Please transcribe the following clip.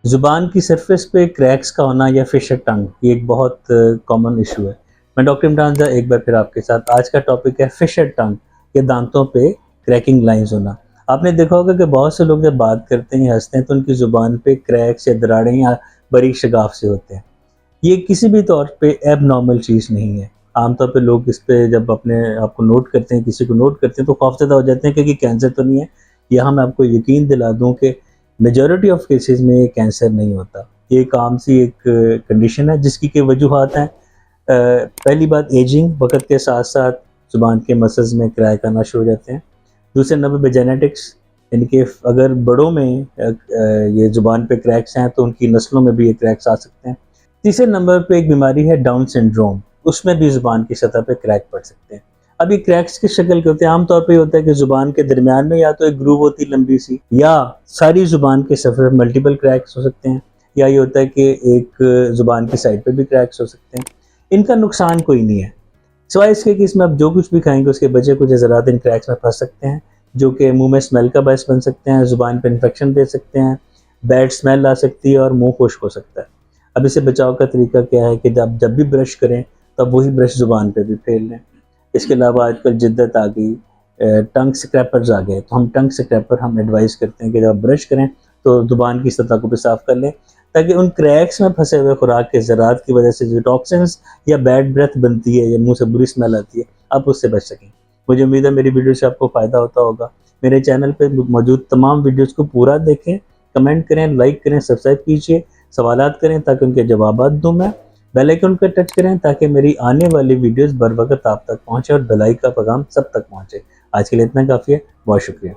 ज़ुबान की सरफेस पे क्रैक्स का होना या फिशर टंग ये एक बहुत कॉमन इशू है। मैं डॉक्टर इमरान ज़ा एक बार फिर आपके साथ। आज का टॉपिक है फिशर टंग या दांतों पे क्रैकिंग लाइंस होना। आपने देखा होगा कि बहुत से लोग जब बात करते हैं, हँसते हैं तो उनकी ज़ुबान पे क्रैक्स या दरारें या बारीक शगाफ से होते हैं। ये किसी भी तौर पे एबनॉर्मल चीज़ नहीं है। आमतौर पे लोग इस पे जब अपने आप को नोट करते हैं, किसी को नोट करते हैं तो खौफज़दा हो जाते हैं कि कैंसर तो नहीं है। यहाँ मैं आपको यकीन दिला दूँ कि मेजॉरिटी ऑफ केसेस में ये कैंसर नहीं होता। ये एक आम सी एक कंडीशन है जिसकी कई वजूहात हैं। पहली बात एजिंग, वक़्त के साथ-साथ ज़ुबान के मसल्स में क्रैक आना शुरू हो जाते हैं। दूसरे नंबर पे जेनेटिक्स, यानी कि अगर बड़ों में ये ज़ुबान पे क्रैक्स हैं तो उनकी नस्लों में भी ये क्रैक्स आ सकते हैं। तीसरे नंबर पे एक बीमारी है डाउन सिंड्रोम, उसमें भी ज़ुबान की सतह पे क्रैक पड़ सकते हैं। अब ये क्रैक्स किस शक्ल के होते हैं? आम तौर पे ये होता है कि ज़ुबान के दरमियान में या तो एक ग्रूव होती है लंबी सी, या सारी ज़ुबान के सफ़र मल्टीपल क्रैक्स हो सकते हैं, या ये होता है कि एक ज़ुबान की साइड पे भी क्रैक्स हो सकते हैं। इनका नुकसान कोई नहीं है, सिवाय इसके कि इसमें आप जो कुछ भी खाएँगे उसके बचे कुछ ज़रात इन क्रैक्स में फँस सकते हैं, जो कि मुँह में स्मेल का बायस बन सकते हैं, ज़ुबान पे इन्फेक्शन दे सकते हैं, बैड स्मेल आ सकती है और मुँह खुश्क हो सकता है। अब इससे बचाव का तरीका क्या है कि जब भी ब्रश करें तब वही ब्रश ज़ुबान पे भी फेर लें। इसके अलावा आजकल जिद्दत आ गई, टंग स्क्रैपर्स आ गए, तो हम टंग स्क्रैपर हम एडवाइस करते हैं कि जब आप ब्रश करें तो ज़ुबान की सतह को भी साफ़ कर लें, ताकि उन क्रैक्स में फँसे हुए खुराक के ज़रात की वजह से जो टॉक्सिन्स या बैड ब्रेथ बनती है या मुँह से बुरी स्मेल आती है, आप उससे बच सकें। मुझे उम्मीद है मेरी वीडियो से आपको फ़ायदा होता होगा। मेरे चैनल पे मौजूद तमाम वीडियोज़ को पूरा देखें, कमेंट करें, लाइक करें, सब्सक्राइब कीजिए, सवालात करें ताकि उनके जवाबात दूँ मैं। बेल आइकन पे टच करें ताकि मेरी आने वाली वीडियोज़ बर वक़्त आप तक पहुँचे और भलाई का पैगाम सब तक पहुँचे। आज के लिए इतना काफ़ी है। बहुत शुक्रिया।